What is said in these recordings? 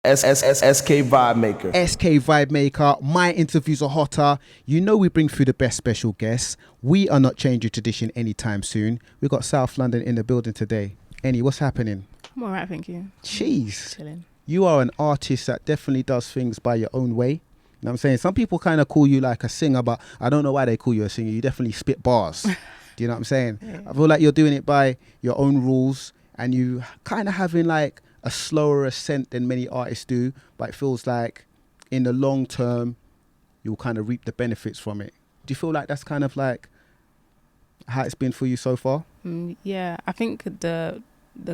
SK Vibemaker. SK Vibemaker. My interviews are hotter. You know we bring through the best special guests. We are not changing tradition anytime soon. We got South London in the building today. Enny, what's happening? I'm alright, thank you. Jeez. Chilling. You are an artist that definitely does things by your own way. You know what I'm saying? Some people kind of call you like a singer, but I don't know why they call you a singer. You definitely spit bars. Do you know what I'm saying? Yeah. I feel like you're doing it by your own rules and you kind of having like a slower ascent than many artists do, but it feels like in the long term, you'll kind of reap the benefits from it. Do you feel like that's kind of like how it's been for you so far? Yeah, I think the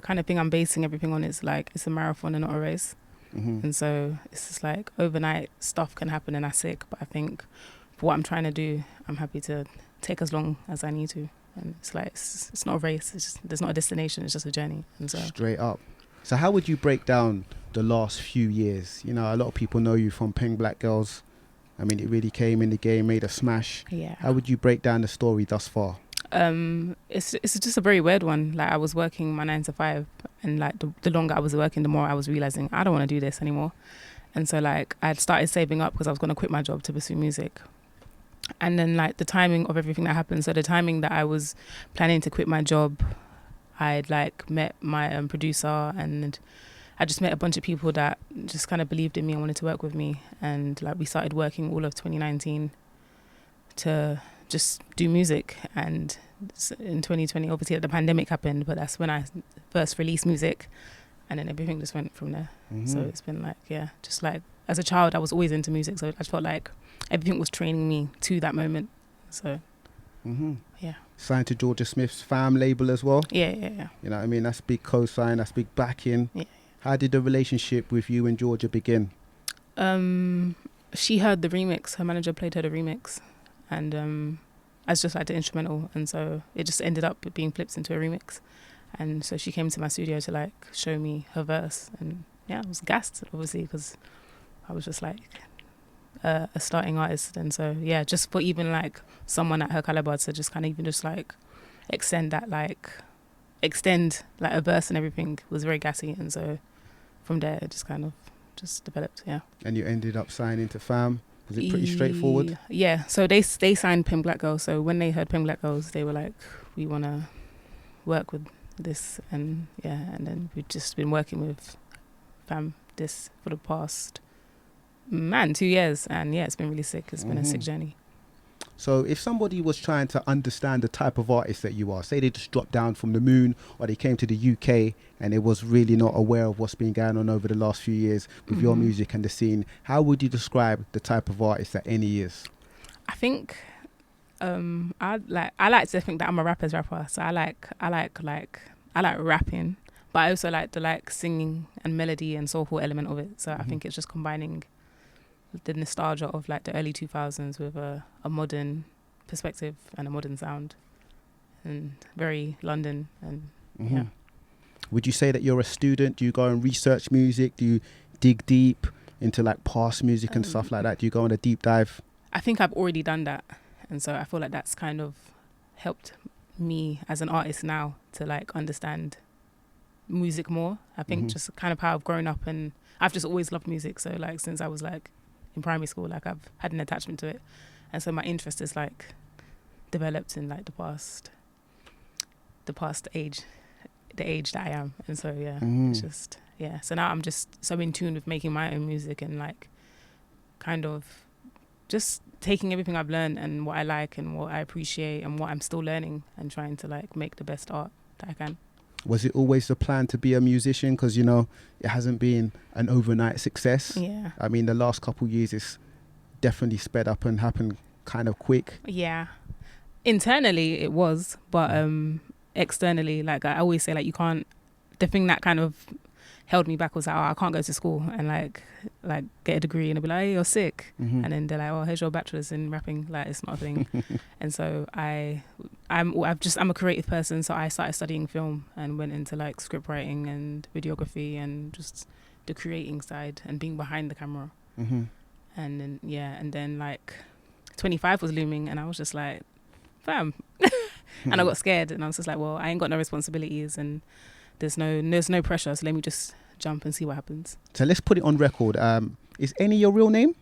kind of thing I'm basing everything on is like it's a marathon and not a race. And so it's just like overnight stuff can happen and that's sick. But I think for what I'm trying to do, I'm happy to take as long as I need to. And it's like, it's not a race. It's just, there's not a destination. It's just a journey. And so Straight up. So how would you break down the last few years? You know, a lot of people know you from Peng Black Girls. I mean, it really came in the game, made a smash. yeah. How would you break down the story thus far? It's just a very weird one. Like I was working my 9 to 5 and like the longer I was working, the more I was realizing I don't want to do this anymore. And so like I had started saving up because I was going to quit my job to pursue music. And then like the timing of everything that happened. So the timing that I was planning to quit my job, I'd like met my producer and I just met a bunch of people that just kind of believed in me and wanted to work with me. And like we started working all of 2019 to just do music. And in 2020, obviously the pandemic happened, but that's when I first released music and then everything just went from there. So it's been like, yeah, just like as a child, I was always into music. So I felt like everything was training me to that moment. So, yeah. Signed to Jorja Smith's FAMM label as well. Yeah. You know what I mean? That's big co-sign, that's big backing. Yeah. How did the relationship with you and Jorja begin? She heard the remix. Her manager played her the remix. And I was just like the instrumental. And so it just ended up being flipped into a remix. And so she came to my studio to like show me her verse. And yeah, I was gassed, obviously, because I was just like a starting artist. And so, yeah, just for even like someone at her caliber to just kind of even just like extend like a verse and everything was very gassy. And so from there, it just kind of just developed, yeah. And you ended up signing to FAMM. Was it pretty straightforward? Yeah, so they signed Peng Black Girls. So when they heard Peng Black Girls, they were like, we want to work with this. And yeah, and then we've just been working with FAMM this for the past 2 years. And yeah, it's been really sick. It's been a sick journey. So if somebody was trying to understand the type of artist that you are, say they just dropped down from the moon or they came to the UK and they was really not aware of what's been going on over the last few years with your music and the scene, how would you describe the type of artist that Enny is? I think I like to think that I'm a rapper's rapper. So I like rapping, but I also like the like singing and melody and soulful element of it. So I think it's just combining the nostalgia of like the early 2000s with a modern perspective and a modern sound, and very London. And yeah. Would you say that you're a student? Do you go and research music? Do you dig deep into like past music and stuff like that? Do you go on a deep dive? I think I've already done that, and so I feel like that's kind of helped me as an artist now to like understand music more. I think just kind of how I've grown up, and I've just always loved music. So like since I was like in primary school, like I've had an attachment to it, and so my interest is like developed in like the past age, the age that I am. And so yeah, it's just, yeah, so now I'm just so in tune with making my own music and like kind of just taking everything I've learned and what I like and what I appreciate and what I'm still learning and trying to like make the best art that I can. Was it always the plan to be a musician? Because, you know, it hasn't been an overnight success. Yeah. I mean, the last couple of years it's definitely sped up and happened kind of quick. Yeah. Internally it was, but externally, like I always say, like you can't, the thing that kind of held me back was like, oh, I can't go to school and like get a degree, and they'll be like, hey, you're sick. And then they're like, oh, here's your bachelor's in rapping. Like it's not a thing. And so I'm a creative person, so I started studying film and went into like script writing and videography and just the creating side and being behind the camera. And then and then like 25 was looming and I was just like, fam. And I got scared and I was just like, well, I ain't got no responsibilities and there's no pressure, so let me just jump and see what happens. So let's put it on record. Is Enny your real name?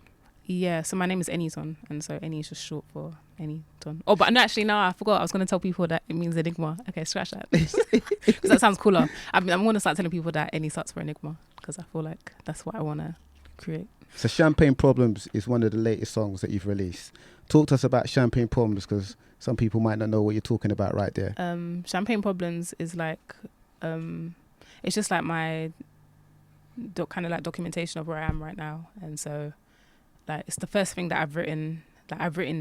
Yeah, so my name is Ennyton, and so Enny is just short for Ennyton. Oh, but no, actually, no, I forgot. I was going to tell people that it means enigma. Okay, scratch that. Because that sounds cooler. I'm going to start telling people that Enny starts for enigma, because I feel like that's what I want to create. So Champagne Problems is one of the latest songs that you've released. Talk to us about Champagne Problems, because some people might not know what you're talking about right there. Champagne Problems is like, it's just like my kind of like documentation of where I am right now. And so like it's the first thing that I've written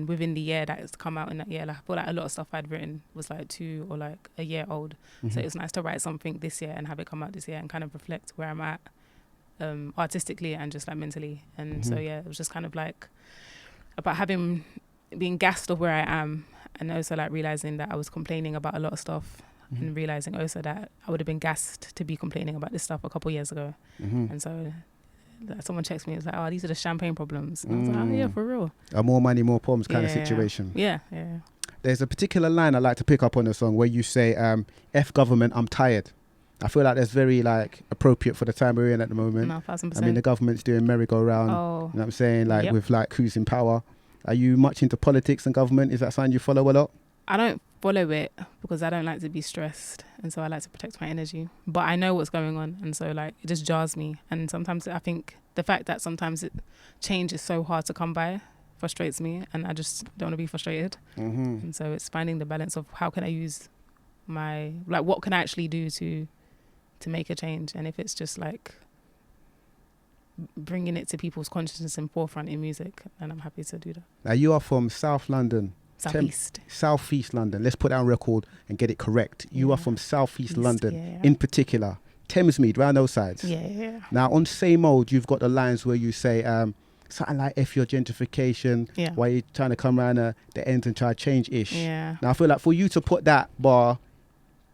within the year that has come out in that year. Like I feel like a lot of stuff I'd written was like 2 or like a year old. So it was nice to write something this year and have it come out this year and kind of reflect where I'm at artistically and just like mentally. And so yeah, it was just kind of like about being gassed of where I am, and also like realizing that I was complaining about a lot of stuff and realizing also that I would have been gassed to be complaining about this stuff a couple of years ago. And so someone checks me, it's like, oh, these are the champagne problems. And I was like, oh yeah, for real. A more money, more problems kind of situation. Yeah. There's a particular line I like to pick up on the song where you say, F government, I'm tired. I feel like that's very like appropriate for the time we're in at the moment. No, 1000%. I mean, the government's doing merry-go-round, you know what I'm saying, like with like who's in power. Are you much into politics and government? Is that something you follow a lot? I don't follow it because I don't like to be stressed, and so I like to protect my energy. But I know what's going on, and so like it just jars me. And sometimes I think the fact that sometimes change is so hard to come by frustrates me, and I just don't want to be frustrated. And so it's finding the balance of how can I use what can I actually do to make a change. And if it's just like bringing it to people's consciousness and forefront in music, then I'm happy to do that. Now you are from South London. Southeast London. Let's put down record and get it correct. You are from Southeast London in particular. Thamesmead, round those sides. Yeah. Now on Same Old, you've got the lines where you say something like F your gentrification, while you're trying to come around the ends and try to change-ish. Yeah. Now I feel like for you to put that bar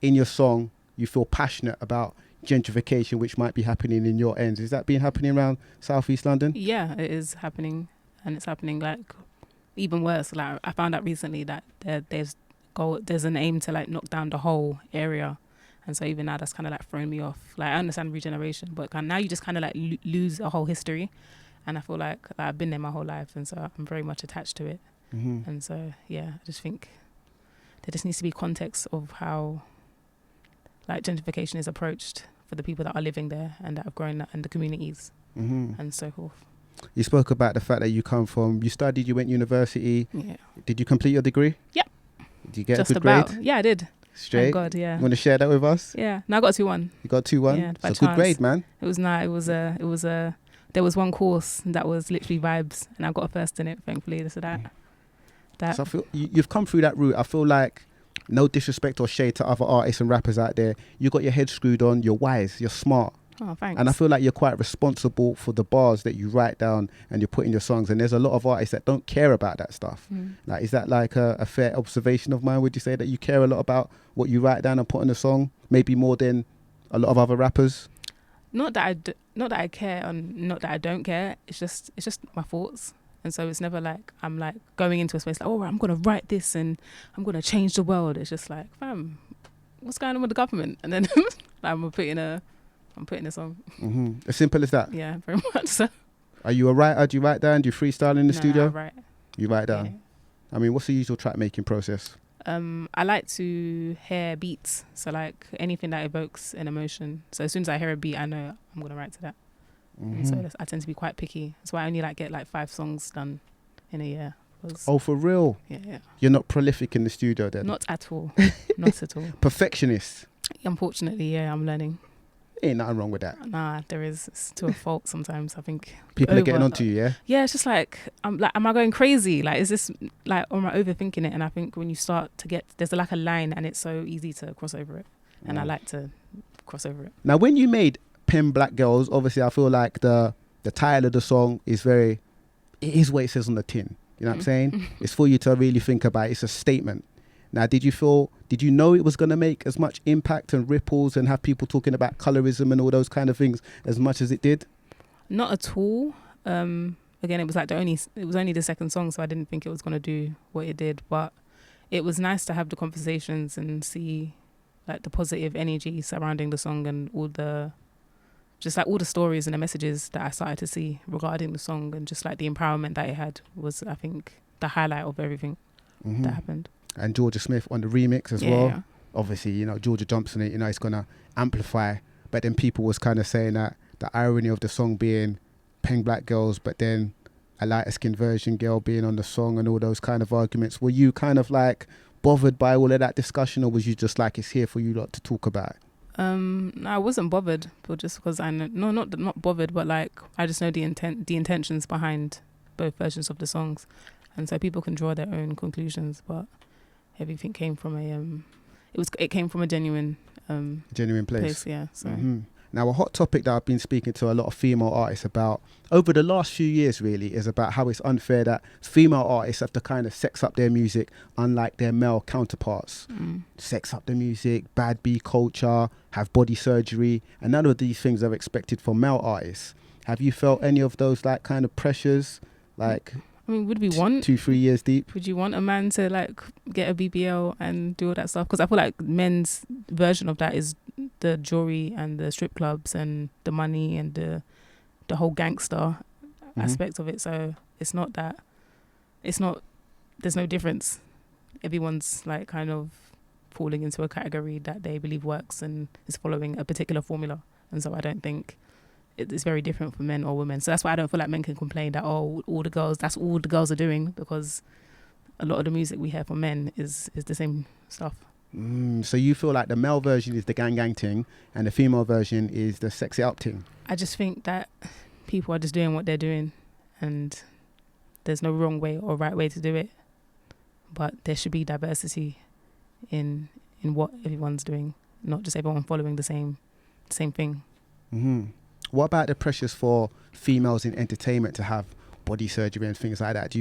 in your song, you feel passionate about gentrification, which might be happening in your ends. Is that been happening around Southeast London? Yeah, it is happening, and it's happening like even worse. Like I found out recently that there's an aim to like knock down the whole area, and so even now that's kind of like thrown me off. Like I understand regeneration, but now you just kind of like lose a whole history, and I feel like I've been there my whole life, and so I'm very much attached to it. And so yeah, I just think there just needs to be context of how like gentrification is approached for the people that are living there and that have grown up in the communities and so forth. You spoke about the fact that you went university. Yeah. Did you complete your degree? Yeah. Did you get just a good about grade? Yeah, I did. Straight? Thank God, yeah. You want to share that with us? Yeah. No, I got 2-1. You got 2-1? Yeah, it's a good grade, man. It was nice. There was one course that was literally vibes, and I got a first in it, thankfully. So that. So I feel you've come through that route. I feel like, no disrespect or shade to other artists and rappers out there, you got your head screwed on, you're wise, you're smart. Oh, thanks. And I feel like you're quite responsible for the bars that you write down and you put in your songs. And there's a lot of artists that don't care about that stuff. Like, is that like a fair observation of mine? Would you say that you care a lot about what you write down and put in a song, maybe more than a lot of other rappers? Not that I care, and not that I don't care. It's just my thoughts. And so it's never like I'm like going into a space like, oh, I'm going to write this and I'm going to change the world. It's just like, fam, what's going on with the government? And then I'm putting a song. As simple as that? Yeah, very much so. Are you a writer? Do you write down? Do you freestyle in the studio? I write. You write down? Yeah. I mean, what's the usual track making process? I like to hear beats. So like anything that evokes an emotion. So as soon as I hear a beat, I know I'm going to write to that. And so I tend to be quite picky. That's why I only like get like 5 songs done in a year. Oh, for real? Yeah. You're not prolific in the studio then? Not at all. Not at all. Perfectionist? Unfortunately, yeah, I'm learning. Ain't nothing wrong with that. Nah, there is. It's to a fault sometimes, I think. People are getting onto you, yeah? Yeah, it's just like, am I going crazy? Like, is this like, or am I overthinking it? And I think when you start to there's like a line and it's so easy to cross over it. And I like to cross over it. Now, when you made Peng Black Girls, obviously I feel like the title of the song is it is what it says on the tin. You know what I'm saying? It's for you to really think about it. It's a statement. Now, did you know it was going to make as much impact and ripples and have people talking about colorism and all those kind of things as much as it did? Not at all. Again, it was like it was only the second song, so I didn't think it was going to do what it did. But it was nice to have the conversations and see like the positive energy surrounding the song and all the just like all the stories and the messages that I started to see regarding the song, and just like the empowerment that it had, was, I think, the highlight of everything that happened. And Jorja Smith on the remix as Yeah, well. yeah. Obviously, you know, Georgia jumps on it, you know, it's going to amplify. But then people was kind of saying that the irony of the song being Peng Black Girls, but then a lighter skinned version girl being on the song, and all those kind of arguments. Were you kind of like bothered by all of that discussion, or was you just like, it's here for you lot to talk about? No, I wasn't bothered, but just because I know, not bothered, but like I just know the intentions behind both versions of the songs, and so people can draw their own conclusions. But everything came from it came from a genuine place. Yeah. So. Now, a hot topic that I've been speaking to a lot of female artists about over the last few years really is about how it's unfair that female artists have to kind of sex up their music unlike their male counterparts. Sex up the music, bad B culture, have body surgery, and none of these things are expected from male artists. Have you felt any of those like kind of pressures? Like, I mean, would we want 2-3 years deep? Would you want a man to like get a BBL and do all that stuff? Because I feel like men's version of that is the jewelry and the strip clubs and the money and the whole gangster aspect of it. So it's not that. It's not. There's no difference. Everyone's like kind of falling into a category that they believe works and is following a particular formula. And so I don't think it's very different for men or women. So that's why I don't feel like men can complain that, oh, that's all the girls are doing, because a lot of the music we hear from men is the same stuff. So you feel like the male version is the gang thing and the female version is the sexy up thing? I just think that people are just doing what they're doing, and there's no wrong way or right way to do it. But there should be diversity in what everyone's doing, not just everyone following the same thing. What about the pressures for females in entertainment to have body surgery and things like that?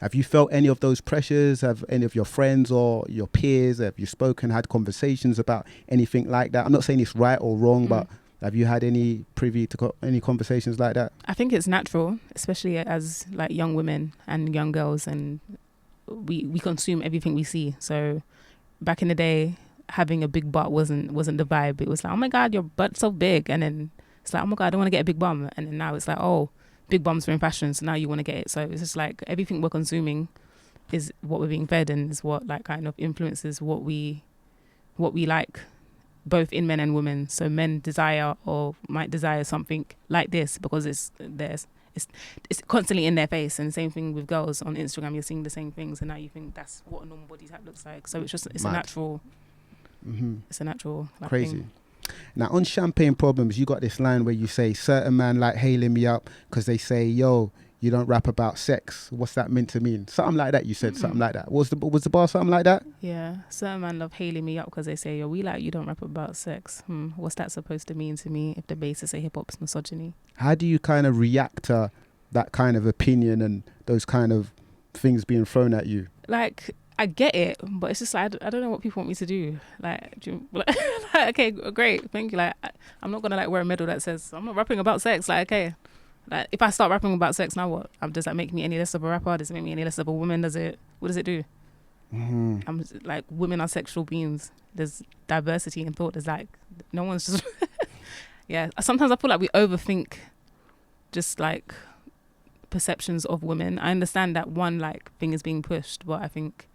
Have you felt any of those pressures? Have any of your friends or your peers, have you had conversations about anything like that? I'm not saying it's right or wrong, but have you had any privy to any conversations like that? I think it's natural, especially as like young women and young girls, and we consume everything we see. So back in the day, having a big butt wasn't the vibe. It was like, oh my God, your butt's so big. And then it's like, oh my God, I don't want to get a big bum. And then now it's like, oh, big bums are in fashion, so now you want to get it. So it's just like everything we're consuming is what we're being fed, and is what like kind of influences what we like, both in men and women. So men desire or might desire something like this because it's constantly in their face. And the same thing with girls on Instagram, you're seeing the same things, and now you think that's what a normal body type looks like. So it's a natural it's a natural like, crazy thing. Now on Champagne Problems, you got this line where you say certain man like hailing me up because they say, yo, you don't rap about sex. What's that meant to mean? Something like that. You said something like that. Was the bar something like that? Yeah, certain man love hailing me up because they say, yo, we like you don't rap about sex. What's that supposed to mean to me if the basis of hip hop's misogyny? How do you kind of react to that kind of opinion and those kind of things being thrown at you? Like, I get it, but it's just like I don't know what people want me to do. Like, okay, great, thank you. Like, I'm not gonna like wear a medal that says I'm not rapping about sex. Like, okay, like if I start rapping about sex, now what? Does that make me any less of a rapper? Does it make me any less of a woman? What does it do? I'm just, like, women are sexual beings. There's diversity in thought. There's like no one's just yeah. Sometimes I feel like we overthink just like perceptions of women. I understand that one like thing is being pushed, but I think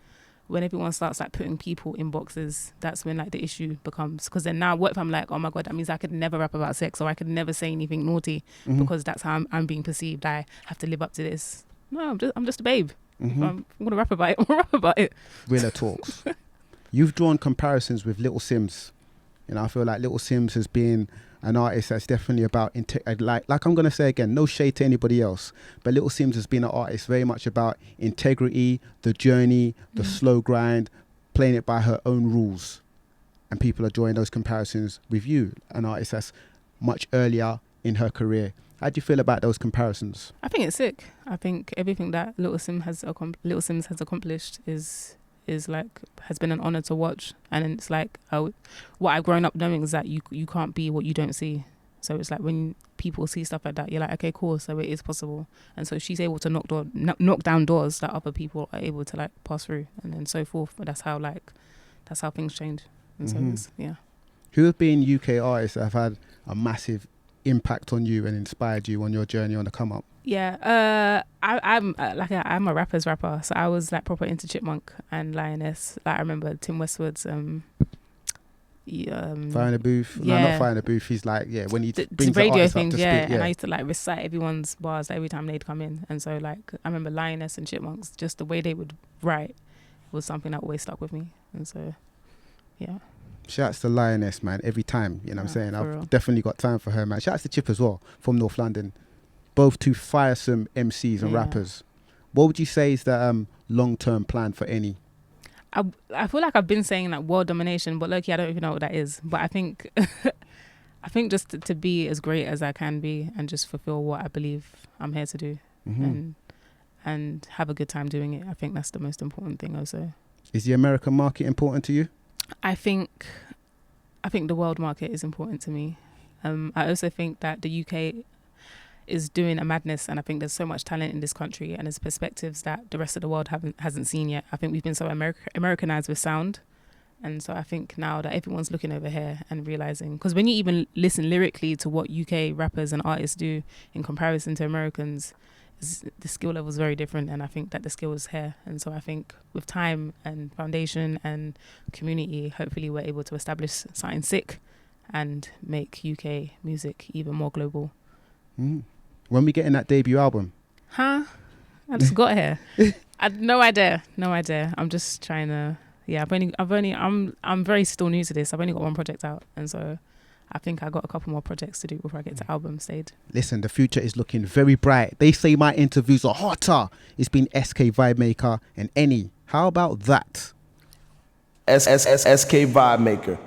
when everyone starts like putting people in boxes, that's when like the issue becomes. Because then now what if I'm like, oh my God, that means I could never rap about sex, or I could never say anything naughty because that's how I'm being perceived. I have to live up to this. No, I'm just a babe. I'm gonna rap about it. I'm gonna rap about it. Real talks. You've drawn comparisons with Little Simz. You know, I feel like Little Simz has been an artist that's definitely about like I'm gonna say again, no shade to anybody else, but Little Simz has been an artist very much about integrity, the journey, the slow grind, playing it by her own rules, and people are drawing those comparisons with you, an artist that's much earlier in her career. How do you feel about those comparisons? I think it's sick. I think everything that Little Simz has accomplished is like has been an honor to watch, and it's like what I've grown up knowing is that you can't be what you don't see. So it's like when people see stuff like that, you're like, okay, cool, so it is possible. And so she's able to knock down doors that other people are able to like pass through, and then so forth. But that's how things change. And so it's, yeah. Who have been UK artists that have had a massive impact on you and inspired you on your journey on the come up? Yeah, I'm I'm a rapper's rapper, so I was like proper into Chipmunk and Lioness. Like I remember Tim Westwood's Fire in the Booth? Yeah. No, not Fire in the Booth. He's like, yeah, when he the brings the radio artist things, up to yeah. speak, And I used to like recite everyone's bars every time they'd come in. And so like I remember Lioness and Chipmunks, just the way they would write was something that always stuck with me. And so, yeah. Shouts to Lioness, man, every time. You know what I'm saying? For real. I've definitely got time for her, man. Shouts to Chip as well, from North London. Both two firesome MCs and Yeah. rappers. What would you say is the long-term plan for Enny? I feel like I've been saying like world domination, but low-key I don't even know what that is. But I think I think just to be as great as I can be and just fulfill what I believe I'm here to do, and have a good time doing it. I think that's the most important thing also. Is the American market important to you? I think the world market is important to me. I also think that the UK is doing a madness, and I think there's so much talent in this country and there's perspectives that the rest of the world hasn't seen yet. I think we've been so Americanized with sound, and so I think now that everyone's looking over here and realizing, because when you even listen lyrically to what UK rappers and artists do in comparison to Americans, the skill level is very different, and I think that the skill is here. And so I think with time and foundation and community, hopefully we're able to establish something sick and make UK music even more global. When we get in that debut album? I just got here. No idea. I'm just trying to. Yeah, I'm very still new to this. I've only got one project out, and so I think I got a couple more projects to do before I get to album stage. Listen, the future is looking very bright. They say my interviews are hotter. It's been SK Vibemaker and Enny. How about that? SK Vibemaker.